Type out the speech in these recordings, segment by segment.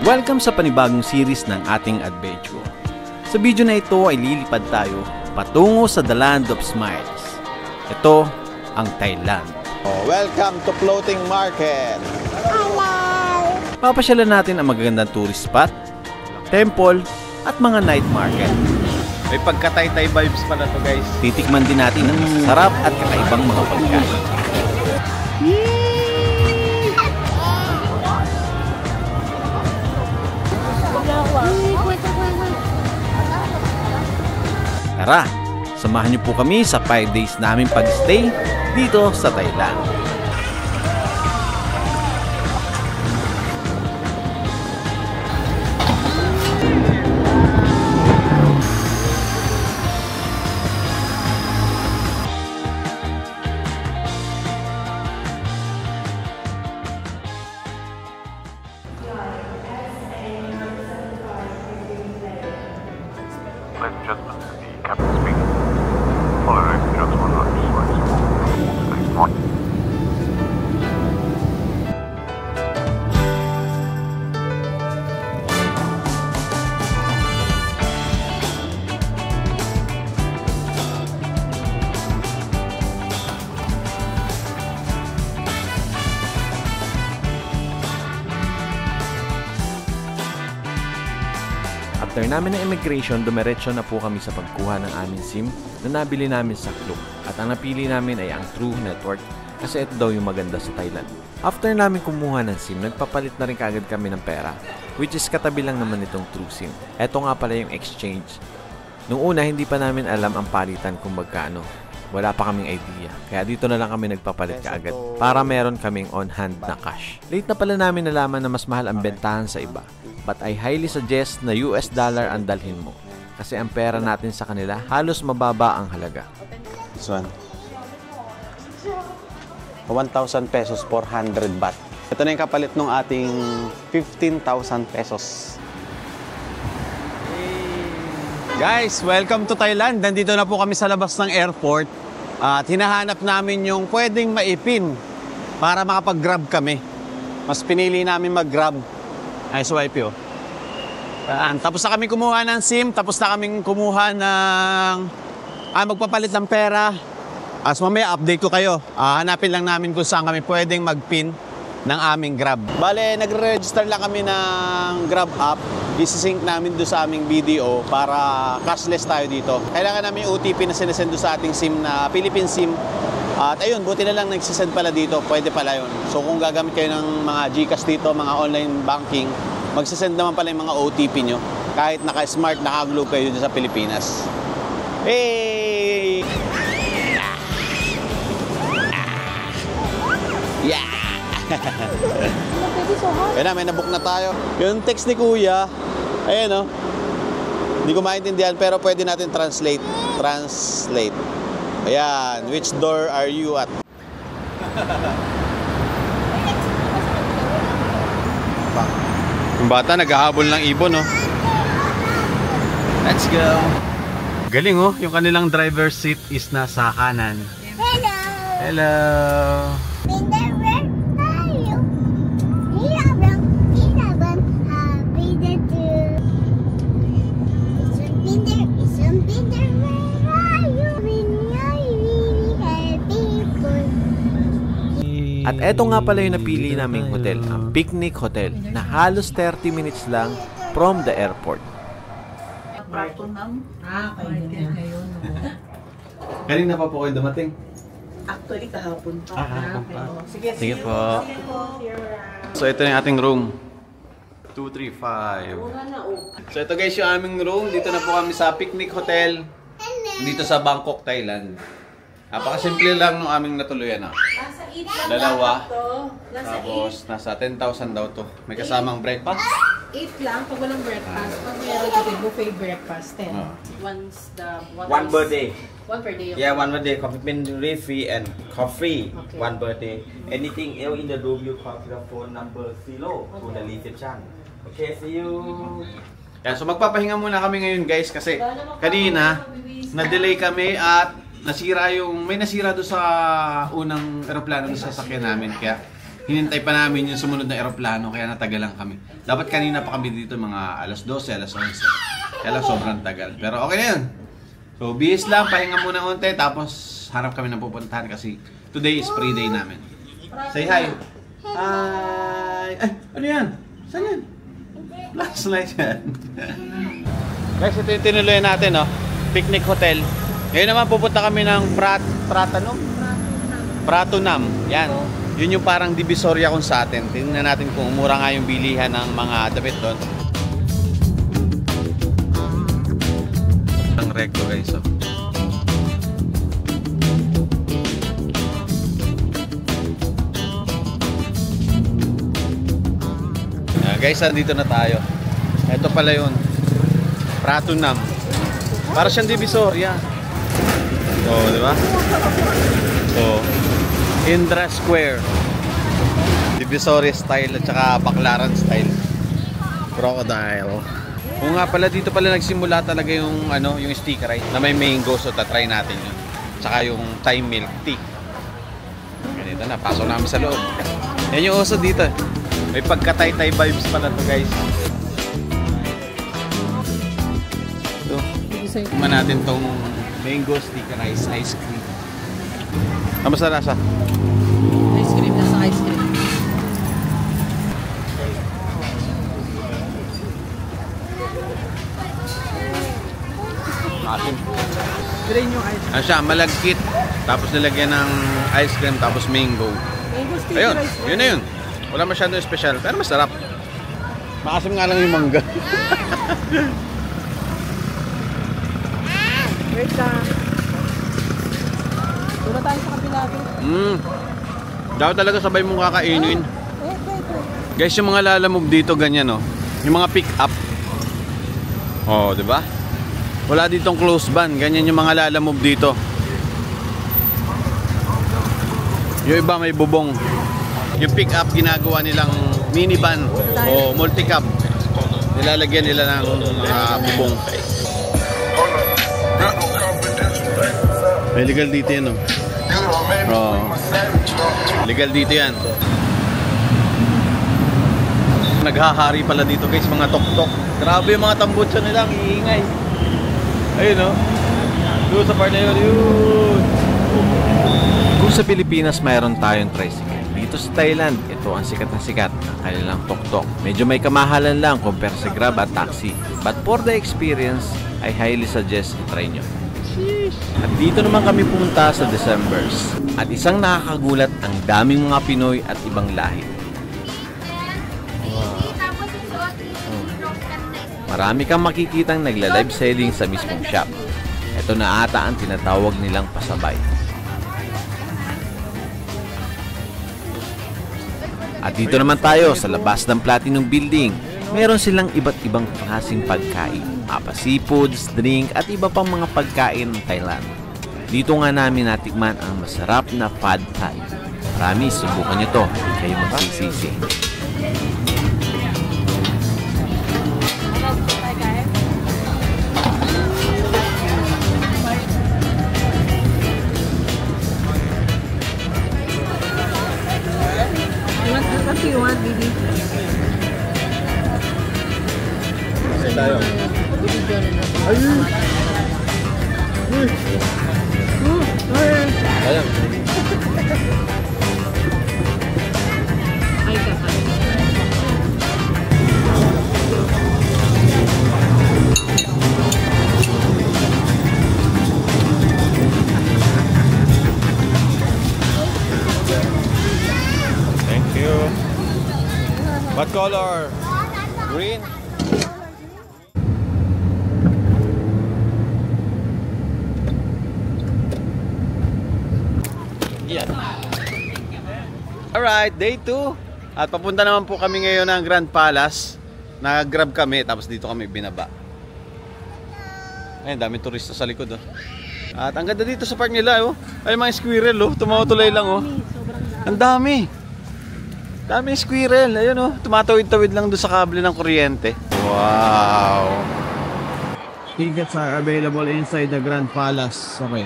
Welcome sa panibagong series ng ating adventure. Sa video na ito ay lilipad tayo patungo sa The Land of Smiles. Ito ang Thailand. Welcome to Floating Market. Hello! Papasyalan natin ang magagandang tourist spot, temple, at mga night market. May pagka-Taytay vibes pala to, guys. Titikman din natin ang sarap at kakaibang mga pagkain. Tara, samahan niyo po kami sa 5 days namin pag-stay dito sa Thailand. Ladies and gentlemen, the captain speaking. Follow instructions 100 slides. Thanks, Mark. After namin ng immigration, dumiretso na po kami sa pagkuha ng aming SIM na nabili namin sa Klook. At ang napili namin ay ang True Network kasi ito daw yung maganda sa Thailand. After namin kumuha ng SIM, nagpapalit na rin kaagad kami ng pera, which is katabi lang naman itong True SIM. Ito nga pala yung exchange. Nung una, hindi pa namin alam ang palitan kung magkano. Wala pa kaming idea. Kaya dito na lang kami nagpapalit kaagad para meron kaming on-hand na cash. Late na pala namin nalaman na mas mahal ang bentahan sa iba. But I highly suggest na US dollar ang dalhin mo. Kasi ang pera natin sa kanila, halos mababa ang halaga. This one. 1,000 pesos, 400 baht. Ito na yung kapalit ng ating 15,000 pesos. Guys, welcome to Thailand. Nandito na po kami sa labas ng airport. At hinahanap namin yung pwedeng maipin para makapag-grab kami. Mas pinili namin mag-grab. Ay, swipe yun. Tapos na kami kumuha ng SIM. Tapos na kami kumuha ng... magpapalit ng pera. As mamaya, update ko kayo. Hanapin lang namin kung saan kami pwedeng mag-pin ng aming Grab. Bale, nagre-register lang kami ng Grab app. Isisync namin doon sa aming BDO para cashless tayo dito. Kailangan namin yung OTP na sinesend doon sa ating SIM na Philippine SIM. At ayun, buti na lang nagsisend pala dito. Pwede pala yun. So kung gagamit kayo ng mga GCash dito, mga online banking, magsisend naman pala yung mga OTP nyo. Kahit naka-smart, naka-globe kayo dito sa Pilipinas. Hey! Yeah! Kaya na, may nabook na tayo. Yung text ni Kuya, ayan o. Hindi ko maintindihan pero pwede natin translate. Translate. Ayan, which door are you at? Yung bata naghahabol ng ibon, no? Let's go! Galing, oh. Yung kanilang driver's seat is nasa kanan. Hello! Hello! Binder, where are you? Binder, where are you? At eto nga pala yung napili naming hotel, ang Picnic Hotel, na halos 30 minutes lang from the airport. Kanina pa po kayo dumating? Actually, kahapon pa. Kahapon pa. Sige, Sige po. So ito yung ating room. 235. So ito guys yung aming room. Dito na po kami sa Picnic Hotel. Dito sa Bangkok, Thailand. Napakasimple lang ng aming natuluyan. Dalawa. Tapos nasa 10,000 daw to. May kasamang breakfast. 8 lang pag walang breakfast. Pag meron ito, buffet breakfast. 10. Once the One birthday. One per day. Yeah, one birthday. Complimentary free and coffee. Okay. One birthday. Anything else in the room, you call the phone number 0 to the reception. Okay, see you. Yan, so magpapahinga muna kami ngayon guys kasi kanina na-delay kami at may nasira doon sa unang eroplano na sasakyan namin kaya hinintay pa namin yung sumunod na eroplano kaya natagalan kami. Dapat kanina pa kami dito mga alas 12, alas 11. Kaya lang sobrang tagal. Pero okay na yun. So bihis lang, pahinga muna unti tapos harap kami ng pupuntahan kasi today is free day namin. Say hi! Hi! Ay! Ano yan? Saan yan? Flashlight yan. Guys, ito yung tinuloy natin, no? Picnic Hotel. Ngayon naman pupunta kami ng Pratunam. Yan. Yun yung parang divisoria kung sa atin. Tingnan natin kung mura nga yung bilihan ng mga damit doon. Ang recto guys, oh. Guys, dito na tayo. Ito pala yun. Pratunam. Para siyang divisoria. So, di ba? So, Indra Square. Divisoria style at saka Baclaran style. Crocodile. O nga pala, dito pala nagsimula talaga yung yung sticker right? Na may mango, so tatry natin yun. Tsaka yung Thai milk tea. Ganito na, pasok namin sa loob. Yan yung uso dito. May pagka-Thai vibes pala to guys. So, kumain natin tong mango sticker ice cream. Kamusta lasa? Ice cream, nasa ice cream. Atin. Green yung ice Ano siya, malagkit. Tapos nilagyan ng ice cream, tapos mango. Mango sticker Ayun, ice cream. yun na yun. Wala masyadong special, pero masarap. Maasim nga lang yung mangga. Wait lang. Tula tayo sa kabila. Dapat talaga sabay mong kakainin. Guys, yung mga lalamog dito ganyan, oh. Yung mga pick up. Oh, di ba? Wala ditong close ban, ganyan yung mga lalamog dito. Yung iba may bubong. Yung pick up ginagawa nilang minivan o multi-cab. Nilalagyan nila ng bubong. May legal dito yan, oh. Legal dito yan. Naghahari pala dito guys, mga tok-tok. Grabe yung mga tambutso nila, ang iingay. Ayun, oh. Doon sa part na yun. Kung sa Pilipinas mayroon tayong tricycle, dito sa Thailand, ito ang sikat na sikat ng kanilang tok-tok. Medyo may kamahalan lang compare sa Grab at taxi. But for the experience, I highly suggest i-try nyo. At dito naman kami pumunta sa Decembers. At isang nakakagulat, ang daming mga Pinoy at ibang lahi. Marami kang makikitang nagla-live selling sa mismong shop. Ito na ata ang tinatawag nilang pasabay. At dito naman tayo sa labas ng Platinum Building. Meron silang iba't ibang klaseng pagkain. Mapa seafoods, drink at iba pang mga pagkain ng Thailand. Dito nga namin natikman ang masarap na Pad Thai. Marami, subukan nyo to. Hindi kayo magsisisi. What do you want, Didi? Kasi tayo. Ayun! Ayan. Ay, kakay. Thank you. What color? Green? Yan. Alright, day 2. At papunta naman po kami ngayon ng Grand Palace. Nag-grab kami, tapos dito kami binaba. Ayun, daming turista sa likod, oh. At ang ganda dito sa park nila, oh. Ay, mga squirrel, oh. Tumawatuloy lang, oh. Ang dami. Daming squirrel. Ayun, oh. Tumatawid-tawid lang doon sa kable ng kuryente. Wow. Tickets are available inside the Grand Palace. Okay.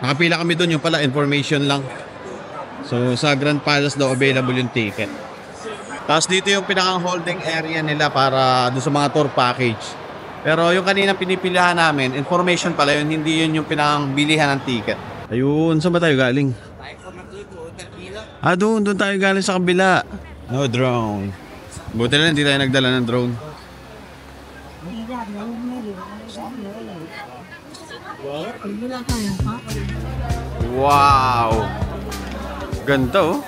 Nakapila kami doon, yung pala information lang. So sa Grand Palace daw available yung ticket. Tapos dito yung pinakang holding area nila para doon sa mga tour package. Pero yung kanina pinipilihan namin, information pala yun, hindi yun yung pinakang bilihan ng ticket. Ayun, saan ba tayo galing? Doon tayo galing sa kabila. No drone. Buti na hindi tayo nagdala ng drone. Wow! Ganda oh.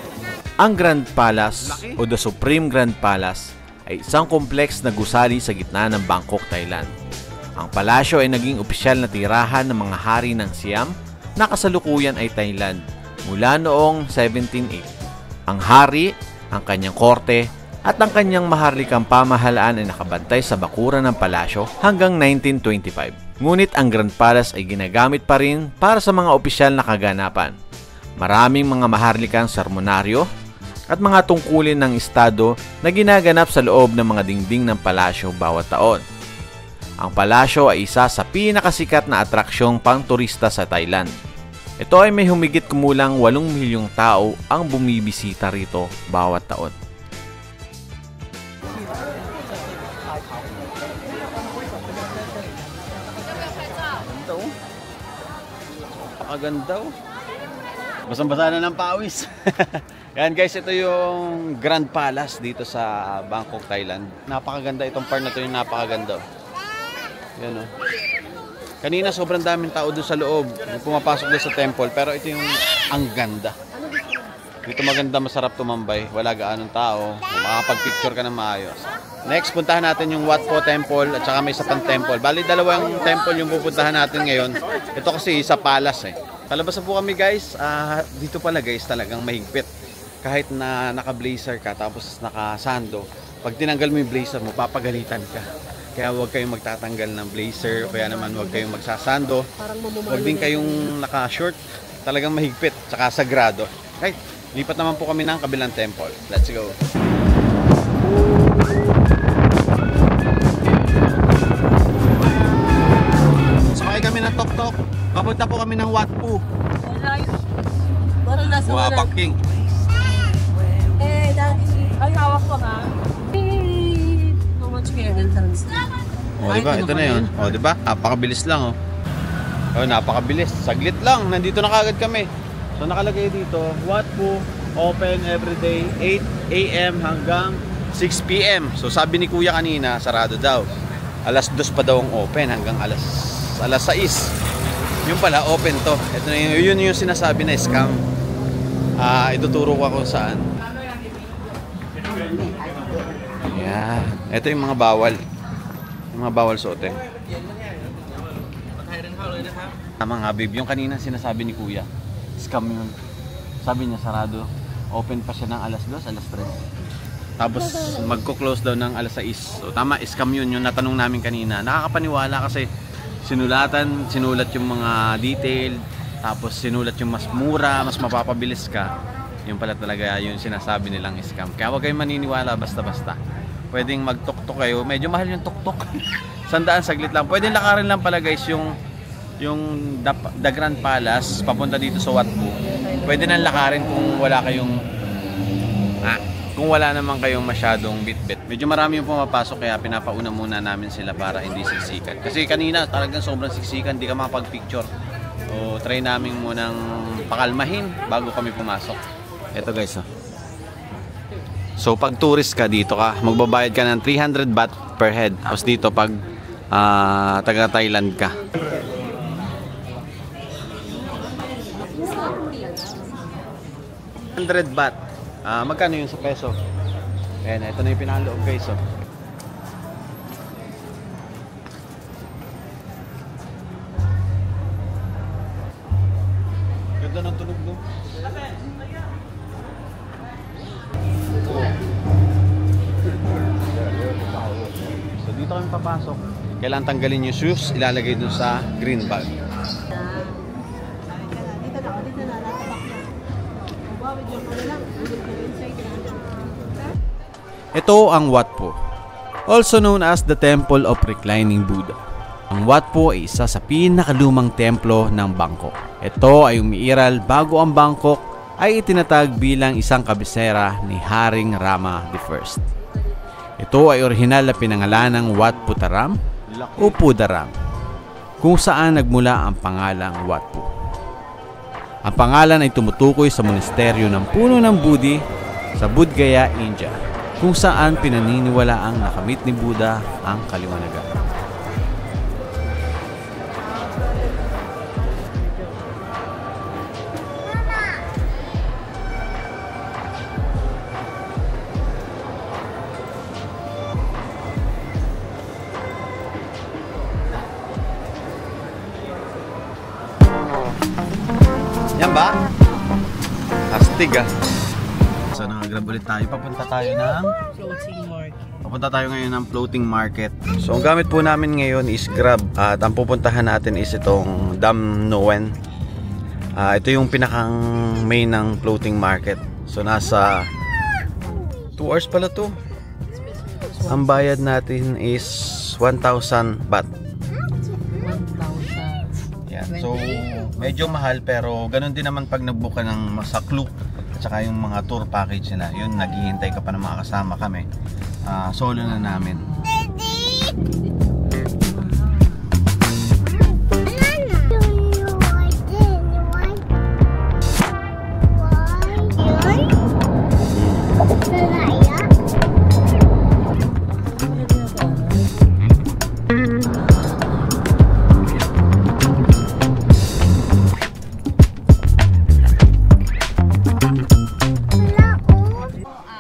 Ang Grand Palace o The Supreme Grand Palace ay isang kompleks na gusali sa gitna ng Bangkok, Thailand. Ang palasyo ay naging opisyal na tirahan ng mga hari ng Siam na kasalukuyan ay Thailand mula noong 1708. Ang hari, ang kanyang korte at ang kanyang maharlikang pamahalaan ay nakabantay sa bakuran ng palasyo hanggang 1925. Ngunit ang Grand Palace ay ginagamit pa rin para sa mga opisyal na kaganapan. Maraming mga maharlikang sermonaryo at mga tungkulin ng estado na ginaganap sa loob ng mga dingding ng palasyo bawat taon. Ang palasyo ay isa sa pinakasikat na atraksyong pangturista sa Thailand. Ito ay may humigit kumulang 8 milyong tao ang bumibisita rito bawat taon. Napakaganda oh. Basang-basa na ng pawis. Yan guys, ito yung Grand Palace dito sa Bangkok, Thailand. Napakaganda itong part na ito, yung napakaganda. Yan oh. Kanina sobrang daming tao doon sa loob. Pumapasok doon sa temple, pero ito yung ang ganda. Dito maganda, masarap tumambay. Wala gaanong tao. Makakapag-picture ka na maayos. Next, puntahan natin yung Wat Po Temple at saka may isa pang temple. Bali, dalawang temple yung pupuntahan natin ngayon. Ito kasi isa palace eh. Palabas na po kami guys. Dito pala guys talagang mahigpit. Kahit na naka-blazer ka tapos naka-sando, pag tinanggal mo yung blazer mo, papagalitan ka. Kaya huwag kayong magtatanggal ng blazer, kaya naman huwag kayong magsasando. Huwag din kayong naka-short. Talagang mahigpit, tsaka sagrado. Okay, lipat naman po kami ng kabilang temple. Let's go. Sakay kami ng tok-tok. Papunta po kami ng Wat Po. Parang nasa Wow, Parking. ay hawak ko ha. How much care than trans? O, diba? Ito na yun. O, diba? Napakabilis lang, oh. O, napakabilis. Saglit lang. Nandito na kagad kami. So, nakalagay dito, Wat Po, open everyday, 8 a.m. hanggang 6 p.m. So, sabi ni Kuya kanina, sarado daw. Alas 2 pa daw ang open hanggang alas 6. Yung pala, open to. Ito na yun yung sinasabi na scam. Ituturo ko kung saan. Yan. Ito yung mga bawal. Yung mga bawal suotin. Tama nga, babe. Yung kanina sinasabi ni Kuya, scam yun. Sabi niya, sarado. Open pa siya ng alas 2, alas 3. Tapos, magko-close daw ng alas 6. So, tama, scam yun. Yung natanong namin kanina. Nakakapaniwala kasi sinulat yung mga detail, tapos sinulat yung mas mura, mas mapapabilis ka. Yung pala talaga yung sinasabi nilang scam. Kaya huwag kayong maniniwala basta-basta. Pwedeng mag-tuk-tuk kayo. Medyo mahal yung tuk-tuk. 100 saglit lang. Pwedeng lakarin lang pala guys yung The Grand Palace papunta dito sa Wat Po. Pwede nang lakarin kung wala kayong kung wala naman kayong masyadong bit-bit. Medyo marami yung pumapasok kaya pinapauna muna namin sila para hindi siksikan. Kasi kanina talagang sobrang siksikan, hindi ka makapag-picture. So try namin munang pakalmahin bago kami pumasok. Ito guys oh. So pag tourist ka dito ka, magbabayad ka ng 300 baht per head. Tapos dito pag taga Thailand ka, 100 baht. Magkano yung sa peso? Ayan, ito na yung pinakaloob guys oh. Ganda ng tunog no? So dito kami papasok. Kailangan tanggalin yung shoes, ilalagay dun sa green bag. Ito ang Wat Po, also known as the Temple of Reclining Buddha. Ang Wat Po ay isa sa pinakalumang templo ng Bangkok. Ito ay umiiral bago ang Bangkok ay itinatag bilang isang kabisera ni Haring Rama I. Ito ay orihinal na pinangalan ng Wat Putaram o Pudaram, kung saan nagmula ang pangalang Wat Pu. Ang pangalan ay tumutukoy sa monasteryo ng puno ng Bodhi sa Bodh Gaya, India, kung saan pinaniniwalaang nakamit ni Buddha ang kaliwanagan. Yan ba? Astig ah. So nakagrab ulit tayo. Papunta tayo ngayon ng floating market. So ang gamit po namin ngayon is Grab. At ang pupuntahan natin is itong Dam Nguyen. Ito yung pinakang main ng floating market. So nasa 2 hours pala to. Ang bayad natin is 1,000 baht. So, medyo mahal pero ganun din naman pag nagbook ka ng sa Klook at saka yung mga tour package nila. Yun, naghihintay ka pa ng mga kasama kami. Solo na namin.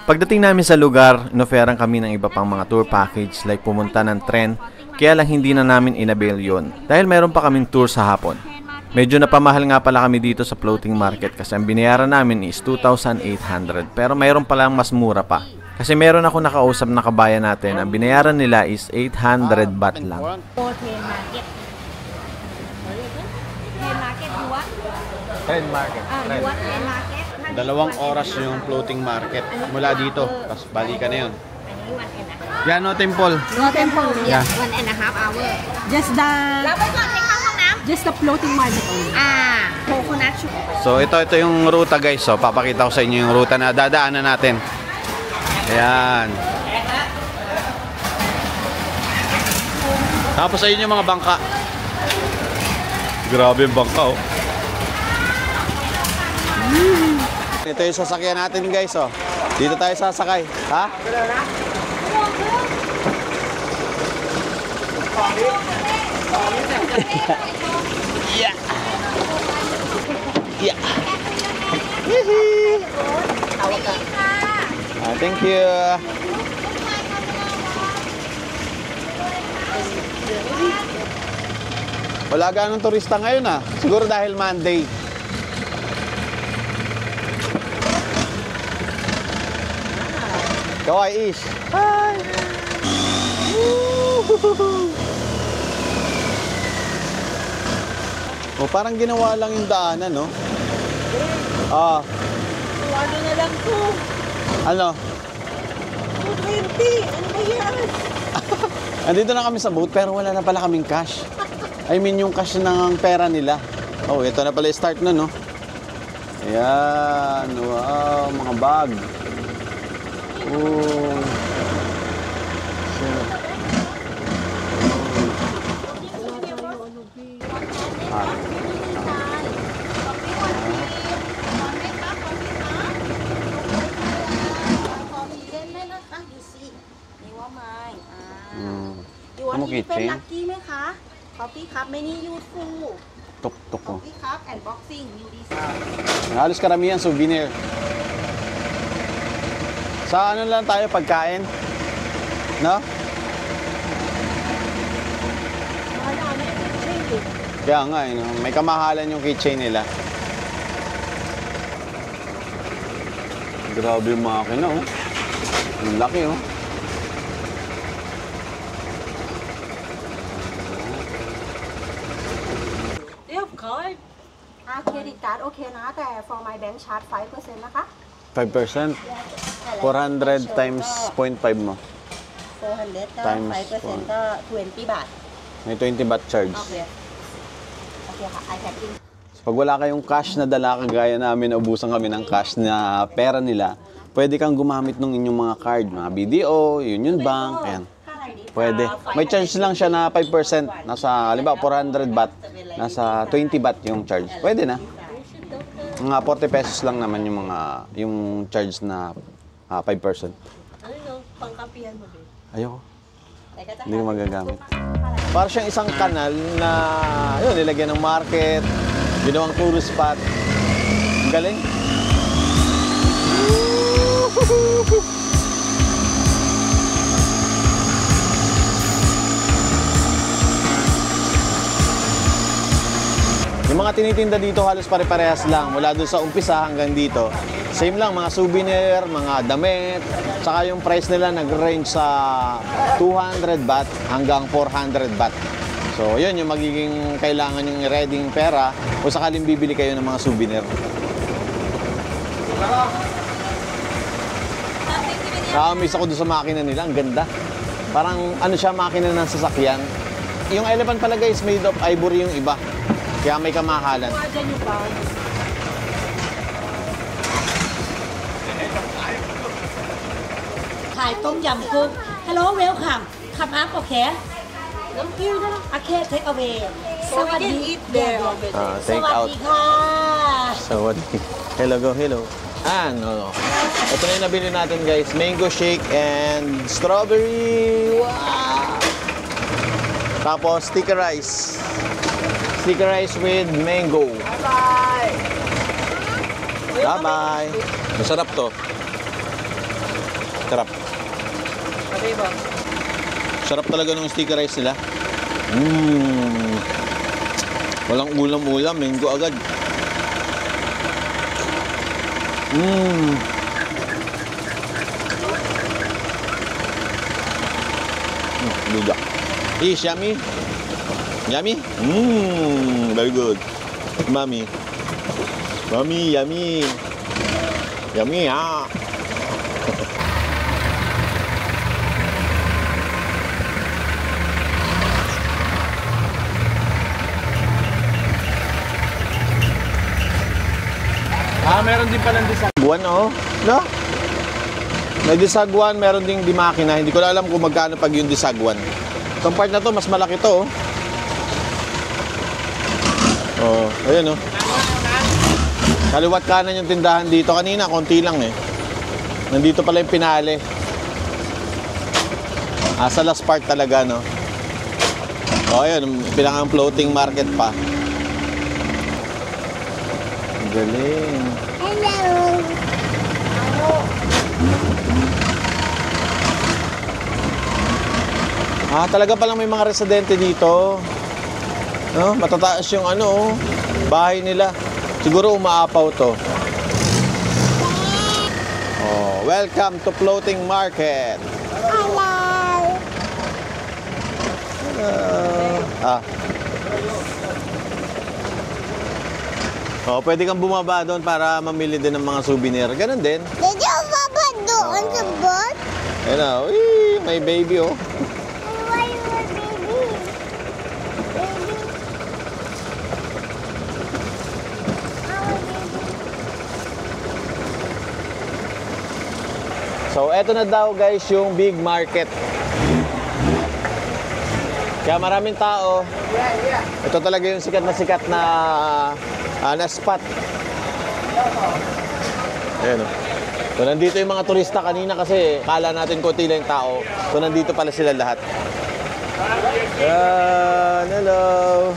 Pagdating namin sa lugar, inoferan kami ng iba pang mga tour package like pumunta ng tren, kaya lang hindi na namin inabail yun dahil meron pa kaming tour sa hapon. Medyo napamahal nga pala kami dito sa floating market kasi ang binayaran namin is 2,800 pero mayroon palang mas mura pa. Kasi meron ako nakausap na kabayan natin, ang binayaran nila is 800 baht lang. Tren market. 2 oras yung floating market mula dito. Tapos balikan na yun. Yan no, Temple. No temple. Yeah. 1.5 hour. Just the floating market only. Coconut sugar. So ito yung ruta guys. So papakita ko sa inyo yung ruta na dadaanan natin. Ayan. Tapos ayun yung mga bangka. Grabe yung bangka oh. Ito yung sasakyan natin guys oh. Dito tayo sasakay. Ha? Yeah. Yeah. Thank you. Wala ganong turista ngayon ah. Siguro dahil Monday. Kawai Ish. Hi. Oh, parang ginawa lang yung daanan, no? Ano na lang to? Ano? 220. Ano ba yan? Andito na kami sa boat pero wala na pala kaming cash. I mean yung cash ng pera nila. Oh, ito na pala yung start na, no? Ayan. Wow, mga bag. Oh. Kamu keychain? Lucky ไหมคะ Coffee cup many useful. Tuk-tuk ko. Coffee cup and boxing new design. Halos karamihan souvenir. Sa ano lang tayo pagkain? No? Kaya nga, no? May kamahalan yung keychain nila. Grabe yung makina, oh. Ang laki, oh. Card. Credit card โอเคนะแต่ for my bank charge 5% นะคะ 5%? 400 times 0.5 mo. 400 ก็ Times 5% ก็ 20 บาท May 20 baht charge. โอเคค่ะ I can in So Pag wala kayong cash na dala, kagaya namin, naubusan kami ng cash na pera nila, pwede kang gumamit ng inyong mga card, mga BDO, Union Bank, ayan. Pwede. May charge lang siya na 5%. Nasa, halimbawa, 400 baht. Nasa 20 baht yung charge. Pwede na. Mga 40 pesos lang naman yung charge na 5%. Ano, pangkapihan mo din? Ayoko. Hindi ko magagamit. Para siyang isang kanal na yun, nilagyan ng market, ginawang tourist spot. Ang galing. Yung mga tinitinda dito halos pare-parehas lang mula doon sa umpisa hanggang dito. Same lang, mga souvenir, mga damit, saka yung price nila nag-range sa 200 baht hanggang 400 baht. So, yun yung magiging kailangan yung readying pera kung sakaling bibili kayo ng mga souvenir. Nakamiss ako doon sa makina nila, ang ganda. Parang ano siya, makina ng sasakyan. Yung elephant pala guys, made of ivory yung iba. Kaya may kamahalan. Thai Tom Yum Cook. Hello, welcome. Come up, okay? Okay, take away. So we can eat there. Take out. สวัสดีค่ะ Sawadee. Hello, go, hello. No. Ito na yung nabili natin guys. Mango shake and strawberry. Wow! Tapos sticker rice. Sticker rice with mango. Bye-bye! Bye-bye! Masarap to. Sarap. Sarap talaga ng sticker rice nila. Walang ulam-ulam. Mango agad. Ludak. Is yummy? Yummy? Very good. Mommy. Mommy, yummy. Yummy, ah. Meron din palang disagwan, oh. No? May disagwan, meron ding dimakina. Hindi ko na alam kung magkano pag yung disagwan. Itong part na to, mas malaki to, oh. Oh, ayan, oh. Kaliwat kanan yung tindahan dito. Kanina, konti lang, eh. Nandito pala yung pinali. Sa last part talaga, no? Oh, ayan. Pinakang floating market pa. Galing. Talaga palang may mga residente dito. No? Matataas yung bahay nila. Siguro umaapaw to. Oh, welcome to floating market. Hello. Oh, pwede kang bumaba doon para mamili din ng mga souvenir. Ganun din. Did you baba doon sa boat? Ayun na. Uy, may baby, oh. Why you a baby? Baby. So, eto na daw guys yung big market. Kaya maraming tao. Ito talaga yung sikat na spot. Ayan, oh. So, nandito yung mga turista kanina kasi kala natin konti lang yung tao. So, nandito pala sila lahat. Hello.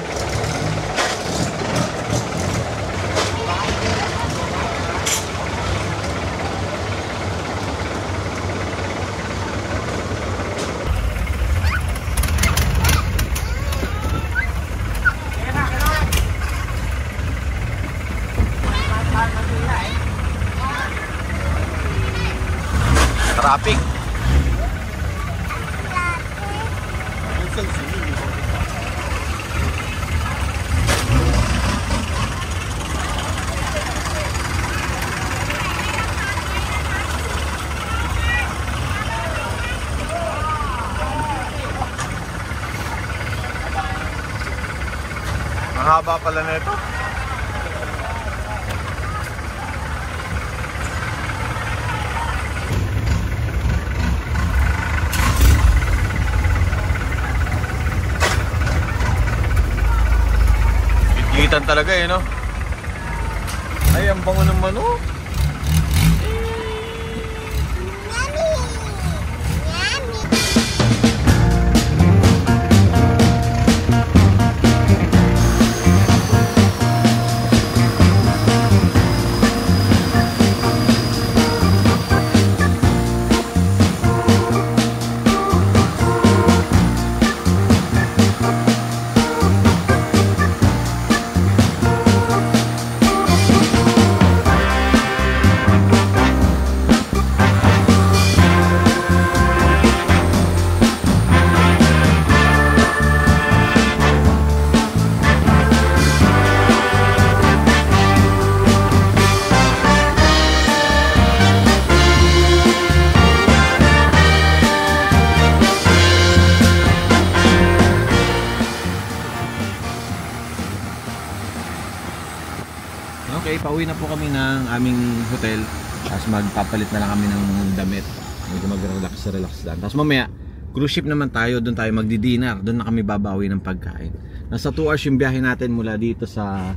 Traffic. Ang haba pala nito. talaga eh, no? Ay, ang bango naman, oh. Okay, pauwi na po kami ng aming hotel. Tapos magpapalit na lang kami ng damit. Medyo mag-relax lang. Tapos mamaya, cruise ship naman tayo. Doon tayo magdi-dinner. Doon na kami babawi ng pagkain. Nasa 2 hours yung biyahe natin mula dito sa...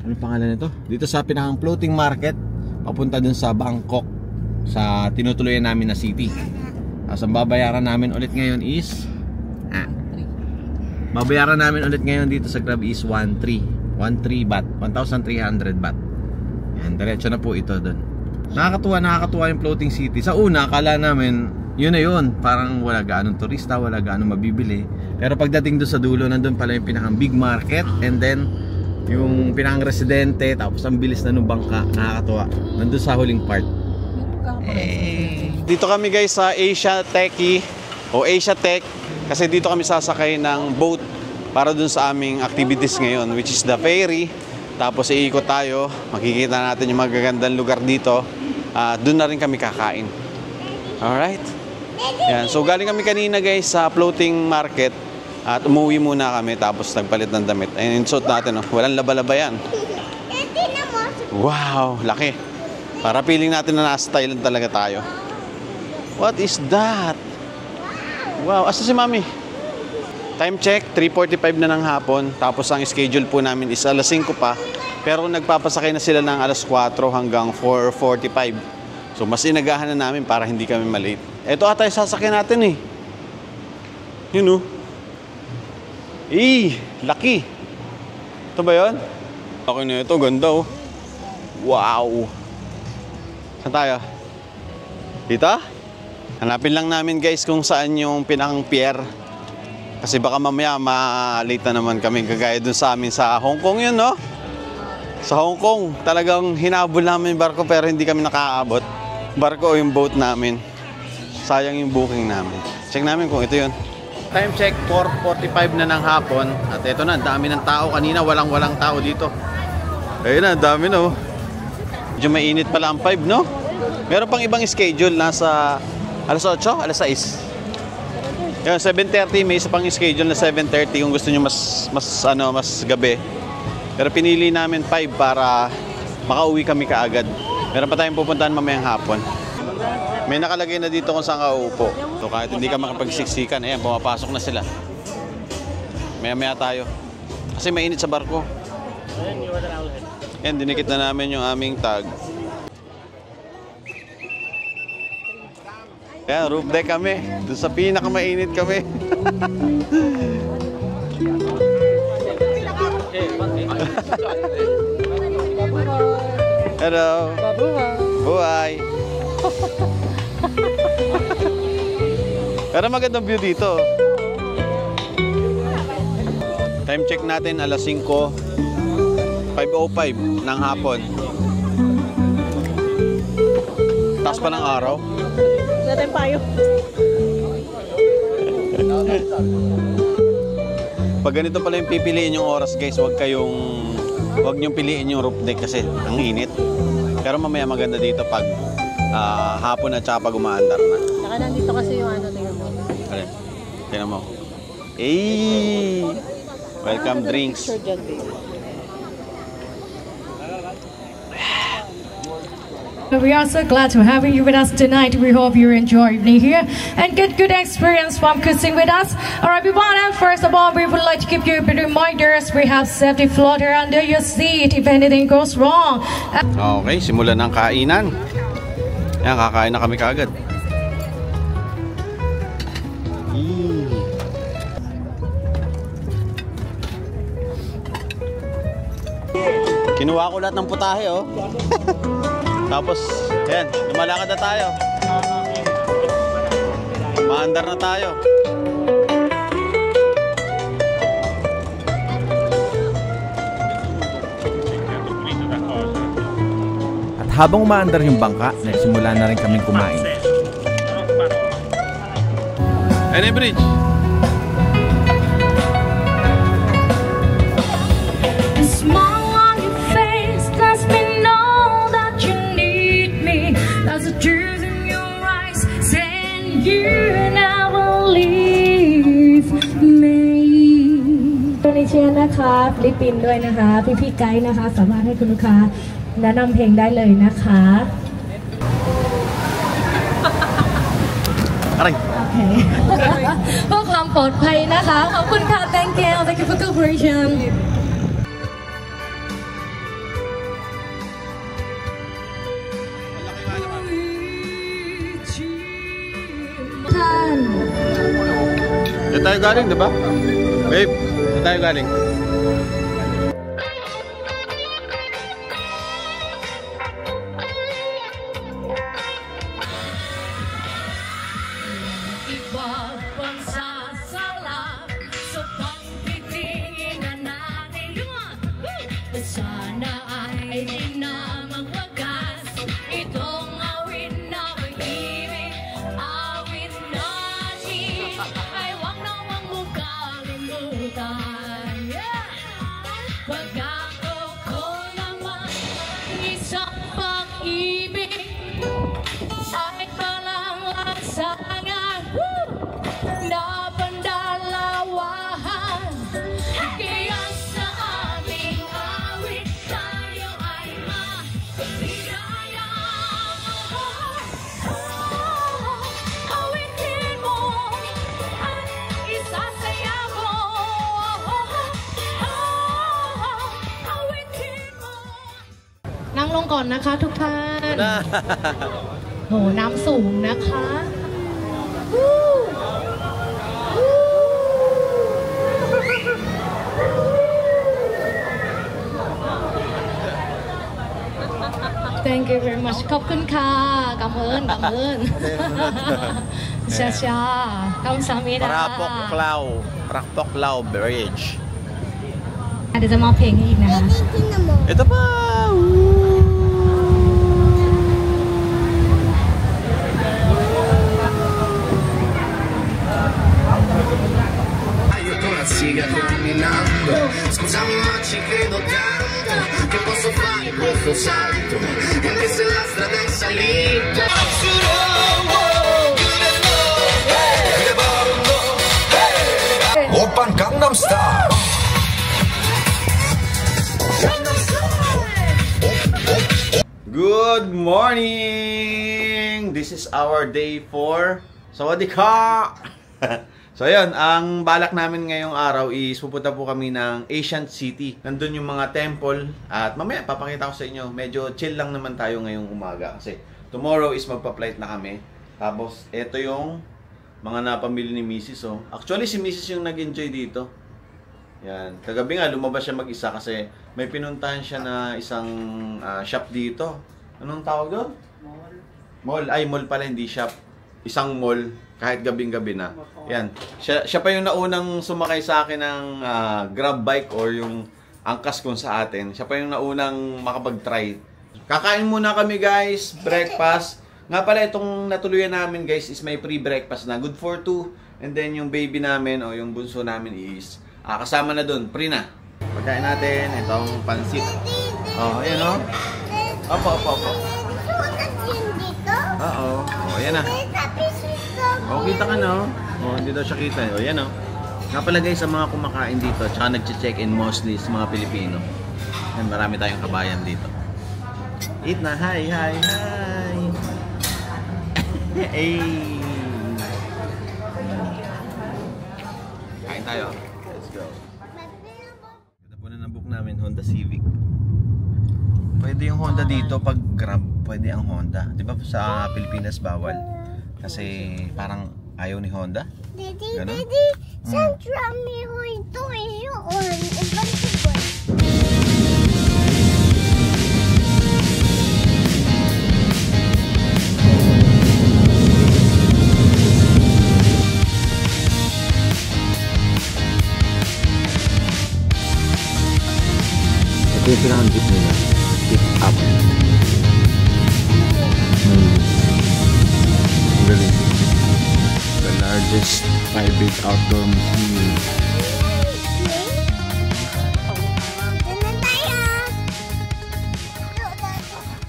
Anong pangalan nito? Dito sa pinakang floating market. Papunta dun sa Bangkok. Sa tinutuluyan namin na city. Tapos ang babayaran namin ulit ngayon is... Babayaran namin ulit ngayon dito sa Grab is 13 baht, 1,300 baht. Yan, diretso na po ito doon. Nakakatuwa yung floating city. Sa una, akala namin yun na yun, parang wala gaanong turista, wala gaanong mabibili. Pero pagdating doon sa dulo, nandun pala yung pinakang big market, and then yung pinakang residente, tapos ang bilis na nung bangka. Nakakatuwa. Nandun sa huling part. Dito kami guys sa Asia Techie o Asia Tech, kasi dito kami sasakay ng boat para dun sa aming activities ngayon, which is the ferry. Tapos iikot tayo, makikita natin yung magagandang lugar dito. Dun na rin kami kakain. Alright? Yan. So galing kami kanina guys sa floating market at umuwi muna kami, tapos nagpalit ng damit. Ayun, suot natin, oh. Walang laba-laba yan. Wow, laki. Para feeling natin na nasa Thailand talaga tayo. What is that? Wow, asa si Mami? Time check, 3:45 na ng hapon. Tapos ang schedule po namin is alas 5 pa. Pero nagpapasakay na sila ng alas 4 hanggang 4:45. So mas inagahan na namin para hindi kami malate. Ito ata yung sasakyan natin eh. Yun oh. Laki. Ito ba yun? Laki na ito, ganda oh. Wow. Saan tayo? Dito? Hanapin lang namin guys kung saan yung pinakang pier. Kasi baka mamaya ma-late na naman kami, kagaya dun sa amin sa Hong Kong yun, no? Sa Hong Kong, talagang hinabol namin yung barko pero hindi kami nakaabot. Barko o yung boat namin. Sayang yung booking namin. Check namin kung ito yun. Time check, 4:45 na ng hapon. At ito na, dami ng tao. Kanina walang tao dito. Ayun na, dami no. Medyo mainit pala ang 5, no? Meron pang ibang schedule, nasa alas 8, alas 6. Yan, 7:30, may isa pang schedule na 7:30 kung gusto niyo mas gabi. Pero pinili namin 5 para makauwi kami kaagad. Meron pa tayong pupuntahan mamayang hapon. May nakalagay na dito kung saan ka uupo. So kahit hindi ka makapagsiksikan, ayan, pumapasok na sila. Maya-maya tayo. Kasi mainit sa barko. Ayan, dinikit na namin yung aming tag. Ayan, roof deck kami. Doon sa pinakamainit kami. Hello. Buhay. Pero magandang view dito. Time check natin alas 5:05 ng hapon. Taas pa ng araw. Wala tayong payo. Pag ganito pala yung pipiliin yung oras guys, huwag niyong piliin yung roof deck kasi ang init. Pero mamaya maganda dito pag hapon at saka pag umaandar na. Saka nandito kasi yung ano, tingnan mo. Alin? Tingnan mo. Welcome drinks. Picture dyan, baby. We are so glad to have you with us tonight. We hope you enjoy evening here and get good experience from cruising with us. Alright, everyone, and first of all, we would like to give you a bit of reminders. We have safety floater under your seat if anything goes wrong. Okay, simulan ng kainan. Yan, kakain na kami kaagad. Kinuha ko lahat ng putahe, oh. Tapos, yan, lumalakad na tayo. Maandar na tayo. At habang umaandar yung bangka, nagsimula na rin kaming kumain. Any bridge? Indonesia นะคะฟิลิปปินส์ด้วยนะคะพี่ไกด์นะคะสามารถให้คุณลูกค้าแนะนำเพลงได้เลยนะคะอะไรโอเคเพื่อความปลอดภัยนะคะขอบคุณค่ะ thank you for cooperation ท่าน Diyan tayo galing, di ba? Babe, diyan tayo galing. Sana ay di na magwagas itong awit na pag-ibig, awit natin ay wag namang magkalimutan. Pagkako ko naman isang pag-ibig ay palang lansangan na pandalawahan. Kaya sa aming awit tayo ay maligaya. Awitin mo at isasaya mo. Awitin mo. นั่งลงก่อนนะคะทุกท่านโหน้ำสูงนะคะ Thank you very much ขอบคุณค่ะกำเอิญช้าๆกำสามีนะ Prapoklaw Bridge เดี๋ยวจะมาเพลงอีกนะคะ Ito pa! Siga camminando, scusami ma ci credo tanto che posso fare questo salto, anche se la strada è in salita. Oppan Gangnam Style. Good morning! This is our day 4. Sawadee ka! So ayun, ang balak namin ngayong araw is pupunta po kami ng Ancient City. Nandun yung mga temple at mamaya papakita ko sa inyo. Medyo chill lang naman tayo ngayong umaga kasi tomorrow is magpa-flight na kami. Tapos ito yung mga napamili ni Mrs. Oh. Actually si Mrs. yung nag-enjoy dito. Yan. Kagabi nga lumabas siya mag-isa kasi may pinuntahan siya na isang shop dito. Anong tawag doon? Mall. Ay, mall pala, hindi shop. Isang mall. Kahit gabing-gabi na. Yan. Siya pa yung naunang sumakay sa akin ng grab bike or yung angkas kung sa atin. Siya pa yung naunang makapag-try. Kakain muna kami guys. Breakfast. Nga pala itong natuluyan namin guys is may pre-breakfast na. Good for 2. And then yung baby namin o yung bunso namin is kasama na dun. Pre na. Pagkain natin. Itong pansit. Oh, ayan o. Opo. Oo. O, ayan na. O, kita ka na. O, hindi daw siya kita. O, yan o. Nga pala guys, sa mga kumakain dito, tsaka nag-check-in mostly sa mga Pilipino. Yan, marami tayong kabayan dito. Eat na. Hi. Hey. Kain tayo. Let's go. Ganda po na nabook namin, Honda Civic. Pwede yung Honda dito pag Grab, pwede ang Honda. Di ba sa Pilipinas bawal? Kasi parang ayaw ni Honda. Daddy, Central Mirror ito yun. Invincible. Ito yung pinaka-jeep nila. Pick up. Galing. The largest private outdoor museum.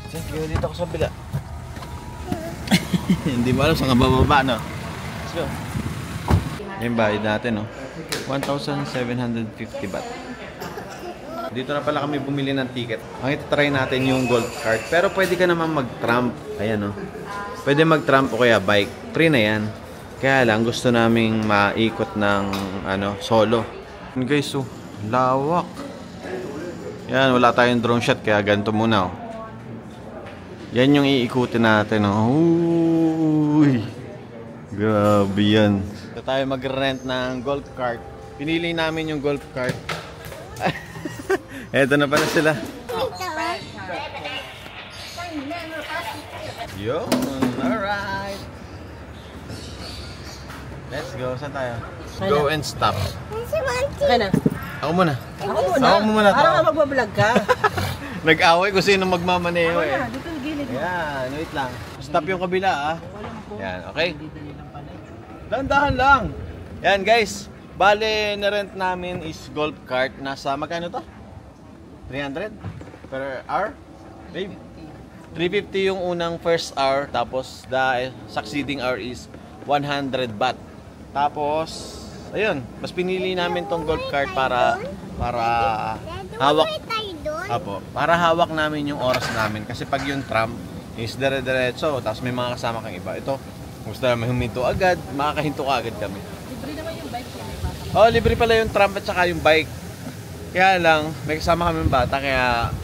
Thank you. Dito ako sa bila. Hindi mo alam saan ka bababa, no? Let's go. Yung bayad natin, no? 1,750 baht. Dito na pala kami bumili ng ticket. Ang ito-try natin yung golf cart. Pero pwede ka naman mag-tramp. Ayan, no? Pwede mag-tramp o kaya bike. Free na yan. Kaya lang, gusto naming maikot ng solo. And guys, oh, lawak. Yan, wala tayong drone shot. Kaya ganito muna, oh. Yan yung iikutin natin, oh. Uy! Grabe yan. Ito tayo mag-rent ng golf cart. Pinili namin yung golf cart. Eto na pala sila. Yo, alright. Let's go. Saan tayo? Go and stop. Okay na. Ako muna. Ako muna. Parang ka magbablog ka. Nag-away kung sino magmamaneho eh. Dito sa gilid. Ayan, wait lang. Stop yung kabila, ah. Yan, okay. Dahan-dahan lang. Yan guys. Bale, na-rent namin is golf cart. Nasa, magkano to? 300 per hour? Babe, 350 yung unang first hour. Tapos, the succeeding hour is 100 baht. Tapos, ayun, mas pinili namin tong golf cart para hawak. Apo, para hawak namin yung oras namin. Kasi pag yung tram is dire-diretso, tapos may mga kasama kang iba. Ito, gusto namin huminto agad, makakahinto ka agad kami. Libre naman yung bike. Oh, libre pala yung tram at saka yung bike. Kaya lang, may kasama kami ng bata, kaya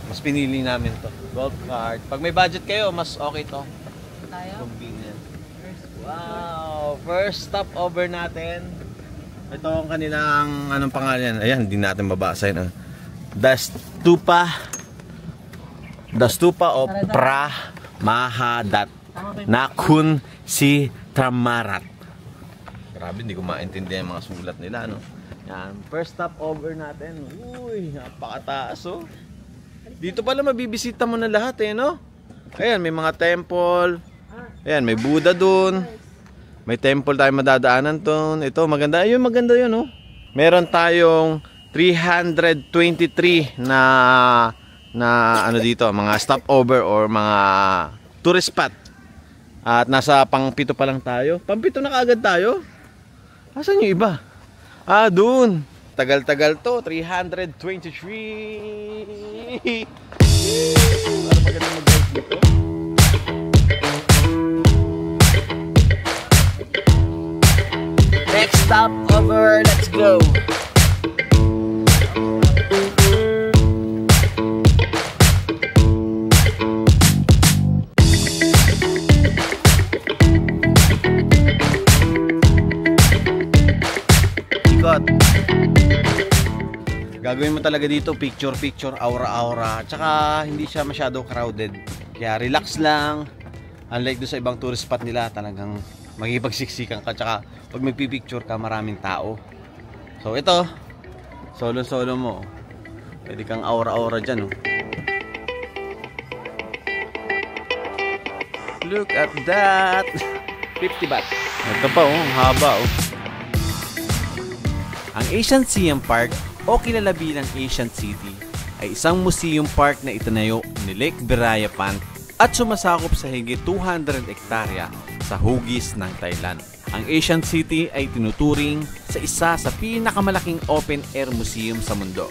mas pinili namin to. Golf cart. Pag may budget kayo, mas okay to. Convenient. Wow! First stop over natin. Ito ang kanilang, anong pangalan? Ayan, hindi natin mabasa yun. The Stupa of Pramahadat Nakhon si Tramarat. Grabe, hindi ko maintindihan yung mga sulat nila, no? Yan, first stop over natin. Uy, napakataas, oh. Dito pala mabibisita mo na lahat, eh, no? Ayan, may mga temple. Ayan, may Buddha dun. May temple tayo madadaanan dun. Ito, maganda. Ayun, maganda yun, oh. Meron tayong 323 na ano dito, mga stopover or mga tourist spot. At nasa pang-7 pa lang tayo. Pang-7 na kaagad tayo. Asan yung iba? Ah, dun. Tagal-tagal to. 323. Para maganda mag-drive dito. Next stop over. Let's go. Gagawin mo talaga dito picture, aura-aura. Tsaka hindi siya masyado crowded. Kaya relax lang. Unlike doon sa ibang tourist spot nila, talagang magipagsiksikan ka. Tsaka pag magpipicture ka, maraming tao. So ito, solo-solo mo. Pwede kang aura-aura dyan, oh. Look at that! 50 baht. Ito pa, oh. Haba, oh. Ang Asian Siam Park o kilala bilang Asian City ay isang museum park na itinayo ni Lake Birayapan at sumasakop sa higit 200 hektarya sa hugis ng Thailand. Ang Asian City ay tinuturing sa isa sa pinakamalaking open-air museum sa mundo.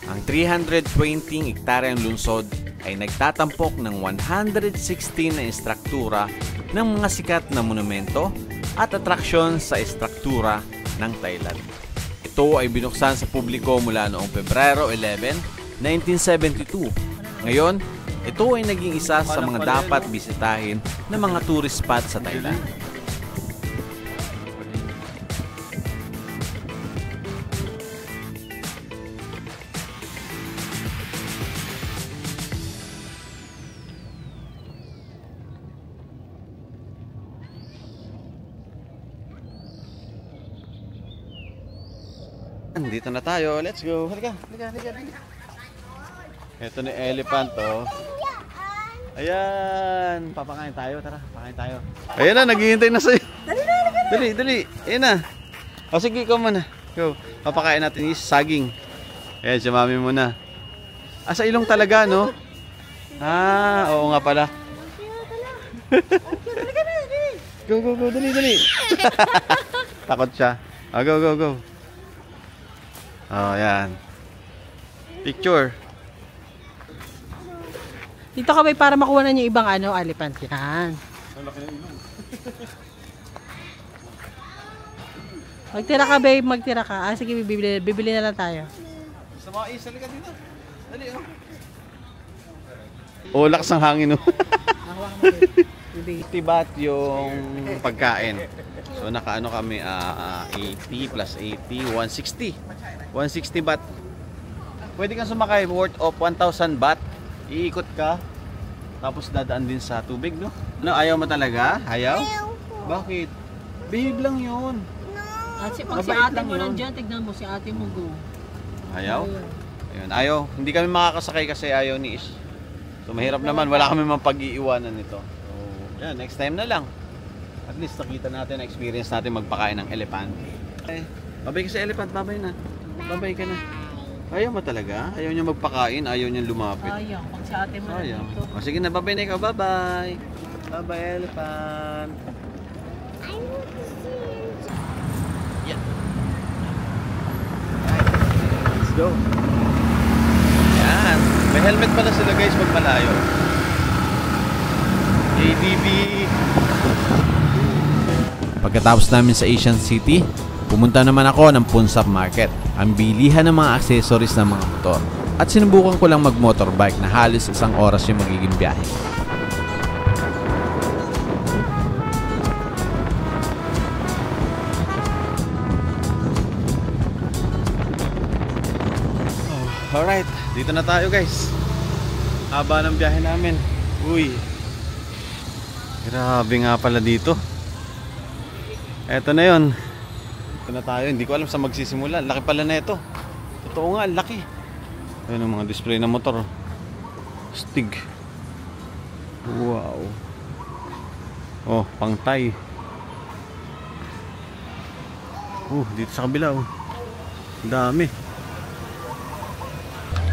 Ang 320 hektaryang lungsod ay nagtatampok ng 116 na istruktura ng mga sikat na monumento at atraksyon sa istruktura ng Thailand. Ito ay binuksan sa publiko mula noong Pebrero 11, 1972. Ngayon, ito ay naging isa sa mga dapat bisitahin ng mga tourist spot sa Thailand. Dito na tayo. Let's go. Halika. Ito na elephant, oh. Ayan. Papakain tayo. Tara, pakain tayo. Ayan na, naghihintay na sa'yo. Dali. Ayan na. O sige, ikaw muna. Go. Papakain natin yung saging. Ayan, si mami muna. Ah, sa ilong talaga, no? Ah, oo nga pala. Go. Dali. Takot siya. Ah, go. Oh, yan. Picture. Dito kami para makuha na yung ibang elephant yan. Magtira ka, babe. Magtira ka. Ah, sige, bibili na lang tayo. Sa mga isal ka dito. Dali, oh. Oh, lakas ng hangin, oh. Tibat yung pagkain. So, nakaano kami, 80 plus 80, 160. 160 baht. Pwede kang sumakay, worth of 1,000 baht. Iikot ka. Tapos dadaan din sa tubig, no? Ano, ayaw mo talaga? Ayaw? Bakit? Behave lang yun. At pag si ate mo nandiyan, tignan mo si ate mo go. Ayaw? Ayun, ayaw. Hindi kami makakasakay kasi ayaw ni Ish. So mahirap naman, wala kami mapag-iiwanan nito. So, yan, next time na lang. At least nakita natin, experience natin magpakain ng elephant. Eh, babay ka sa elephant, babay na. Babay ka na. Ayaw mo talaga? Ayaw niya magpakain, ayaw niya lumapit. Ayaw, pag si ate mo nandito. O sige na, babay na ikaw, babay. Babay, elephant. Yan. Let's go. Yan. May helmet pala sila guys pag malayo. ADB. Pagkatapos namin sa Asian City, pumunta naman ako ng Punsap Market, ang bilihan ng mga accessories ng mga motor. At sinubukan ko lang mag-motorbike na halos 1 oras yung magiging biyahe. Alright, dito na tayo guys. Haba ng biyahe namin. Uy. Grabe nga pala dito. Eto na yun. Dito na tayo. Hindi ko alam saan magsisimula. Laki pala na ito. Totoo nga, laki. Ayun ang mga display ng motor. Stig. Wow. Oh, pang Thai. Dito sa kabila oh. Dami.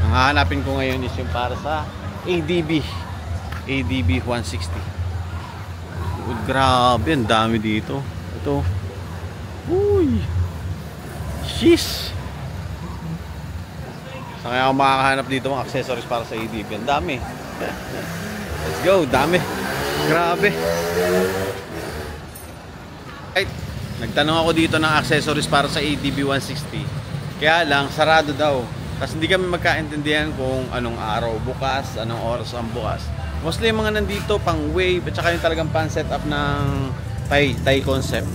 Ang hahanapin ko ngayon is yung para sa ADB 160. Grabe, ang dami dito. Ito. Uy. Sheesh. Saan kaya ako makakahanap dito mga accessories para sa ADB? Ang dami. Let's go, dami. Grabe. Right. Nagtanong ako dito ng accessories para sa ADB 160. Kaya lang, sarado daw. Kasi hindi kami magkaintindihan kung anong araw bukas, anong oras ang bukas. Mostly yung mga nandito pang wave at saka yung talagang pan setup ng Thai concept.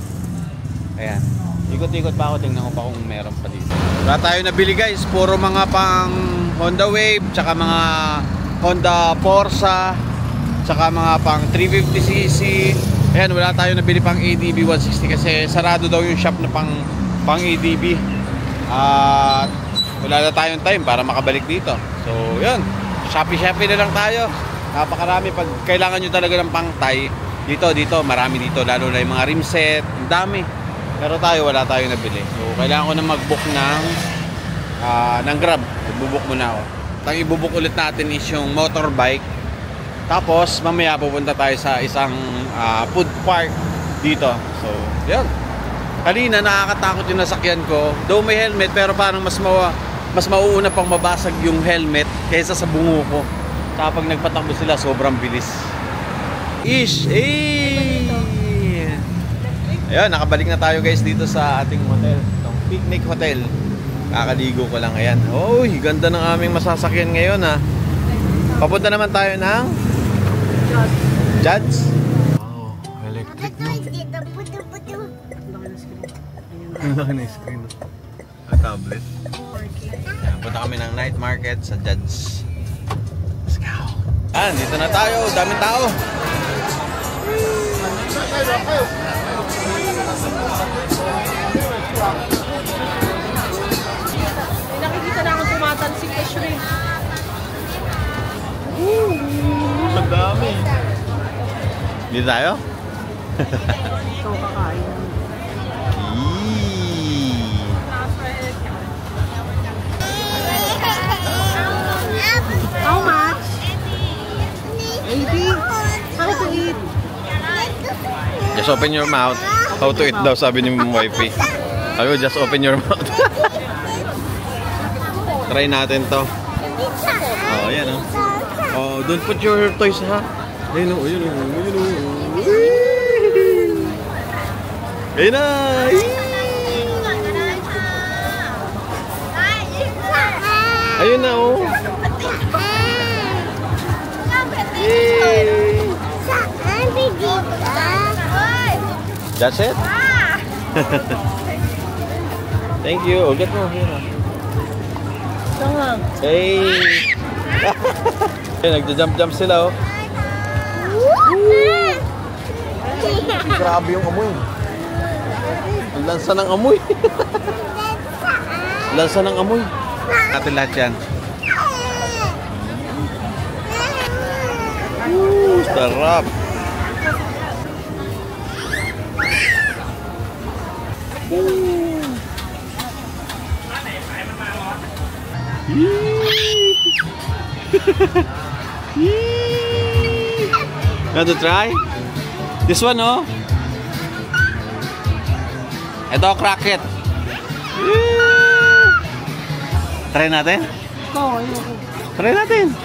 Ayan. Ikot-ikot pa ako, tingnan ko pa kung meron pa dito. Wala tayo nabili guys, puro mga pang Honda Wave, tsaka mga Honda Forza, tsaka mga pang 350cc. Ayan, wala tayo nabili pang ADB 160 kasi sarado daw yung shop na pang ADB. At wala na tayong time para makabalik dito. So, yun. Shopee na lang tayo. Napakarami. Pag kailangan nyo talaga ng pang Thai, dito, marami dito. Lalo na yung mga rim set. Ang dami. Pero tayo, wala tayong nabili. So, kailangan ko na mag-book ng Grab. Ibubuk muna ako. Ang ibubuk ulit natin is yung motorbike. Tapos, mamaya pupunta tayo sa isang food park dito. So, yun. Kanina, nakakatakot yung nasakyan ko. Though may helmet, pero parang mas mas mauuna pang mabasag yung helmet kaysa sa bungo ko. Saka pag nagpatakbo sila, sobrang bilis. Ish! Ayan, nakabalik na tayo guys dito sa ating hotel. Itong Picnic Hotel. Kakaligo ko lang. Ayan. Uy, ganda ng aming masasakyan ngayon ha. Papunta naman tayo ng Judge. Oh, electric no? Ang laki na screen. A tablet. Ayan, punta kami ng night market sa Judge. Let's go. Ayan, dito na tayo. Daming tao. May nakikita na akong tumatalsik na shrimp. Ang dami. Dito tayo? Ito kakain. How much? 80? How to eat? Just open your mouth. How to eat daw, sabi ni wifey. Sabi ko, just open your mouth. Try natin to. Oh, yan oh. Oh, don't put your toys ha. Ayun o, ayun o, ayun o. Ayun na! Ayun na oh. Yay! That's it? Thank you. Oh, get more here. Hey! Nagja-jump-jump sila oh. Grabe yung amoy. Ang lansa ng amoy. Lansa ng amoy. Natin lahat yan. Sarap. Want to try? This one, oh. Ito, cracket. Try natin? Oo, ayoko. Try natin.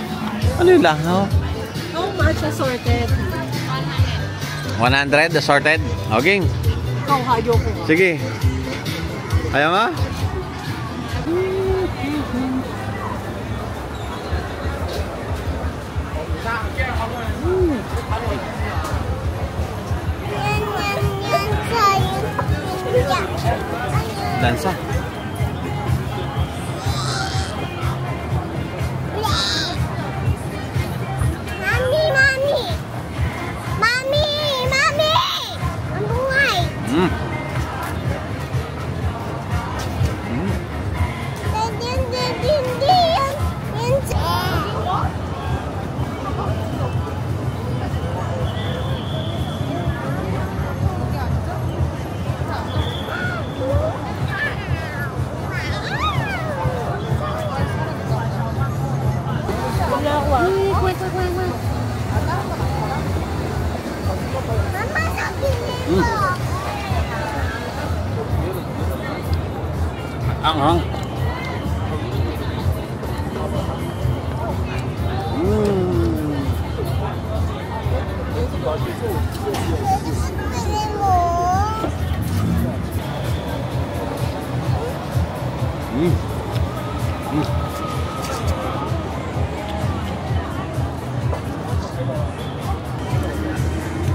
Ano yun lang, no? How much assorted? 100 assorted. Okay. Ikaw, ayoko. Sige. Ayaw nga? Lansa. Mami, mami. Mami, mami. Ang buhay. Anghang.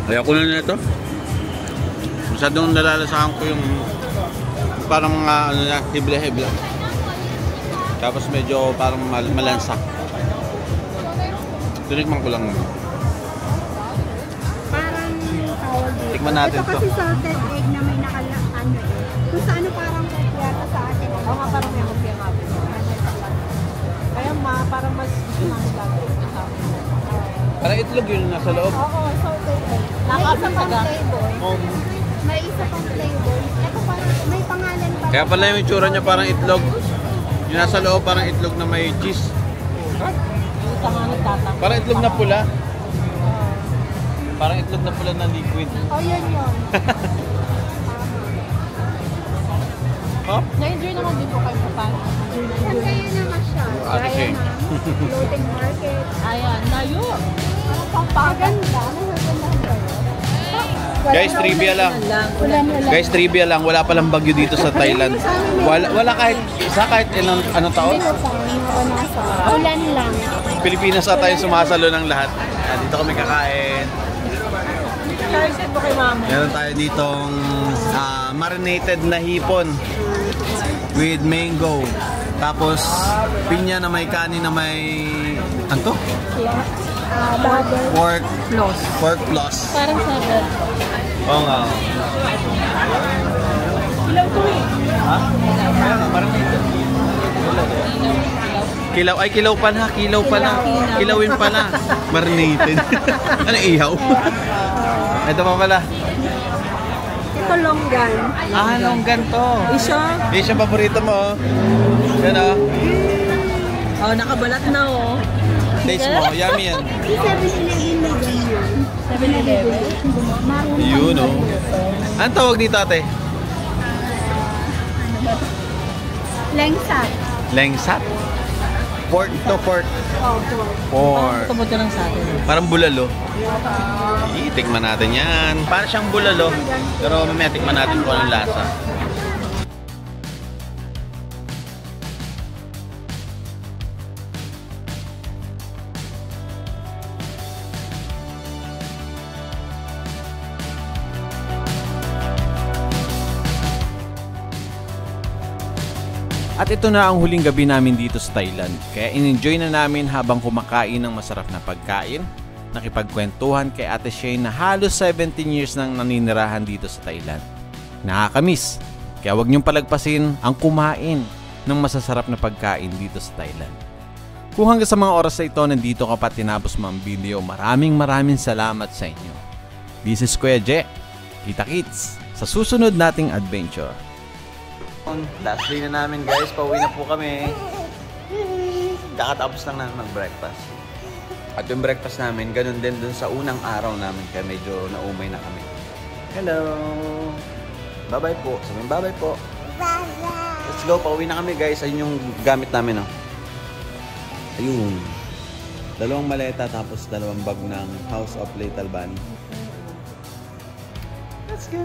Ayoko na nito. Masyadong nalalasahan ko yung parang mga ano na, hibla-hibla. Tapos medyo parang malansa. Tinikman ko lang. Parang tawag dito. Tikman natin ito to. kasi salted egg na may nakalaan. Kung sa ano parang yata sa atin. Oo nga, parang may hopya nga. Kaya parang mas lagi. Parang itlog yun nasa loob. Oo, salted egg. May isa pang flavor. May isa pang flavor. Ito parang may pangalan pa. Kaya pala yung itsura niya parang itlog. Yung nasa loob parang itlog na may cheese. Parang itlog na pula. Parang itlog na pula na liquid. Oh, yun yun. Na-enjoy naman dito kayo sa paano. Kaya naman siya. Gaya na, floating market. Ayan, layo. Parang pampaganda. Guys, trivia lang. Guys, trivia lang. Wala palang bagyo dito sa Thailand. Wala kahit anong taon. Ulan lang. Pilipinas na tayo sumasalo ng lahat. Dito kami kakain. Meron tayo ditong marinated na hipon with mango. Tapos pinya na may kanin na may ano to? Pork floss. Parang sabi. Oo nga. Ilaw to eh. Ha? Kilaw. Ay, kilaw pala. Kilawin pala. Marinated. Ano, ihaw? Ito pa pala. Ito longgan. Longgan to. Isya paborito mo. Yan o. Oh, nakabalat na oh. Taste mo. Yummy yan. 7-Eleven na ganyan. 7-Eleven? Yun o. Anong tawag dito, ate? Lengsat. Lengsat? Pork to pork. Oh, Pork. tumot ka lang sa atin. Parang bulalo. Tikman natin yan. Parang siyang bulalo. Pero mamaya tikman natin kung anong lasa. At ito na ang huling gabi namin dito sa Thailand. Kaya in-enjoy na namin habang kumakain ng masarap na pagkain, nakipagkwentuhan kay Ate Shane na halos 17 years nang naninirahan dito sa Thailand. Nakakamiss. Kaya huwag niyong palagpasin ang kumain ng masasarap na pagkain dito sa Thailand. Kung hanggang sa mga oras na ito nandito ka pa tinapos mo ang video, maraming salamat sa inyo. This is Kuya Je. Kita-kits sa susunod nating adventure. Last day na namin guys, pauwi na po kami. Kakatapos lang namin mag-breakfast. At yung breakfast namin, ganun din dun sa unang araw namin, kaya medyo naumay na kami. Hello! Bye-bye po. Sabihin bye-bye po. Bye-bye! Let's go, pauwi na kami guys. Ayun yung gamit namin, oh. Ayun. 2 maleta tapos 2 bag ng House of Little Bunny. Let's go!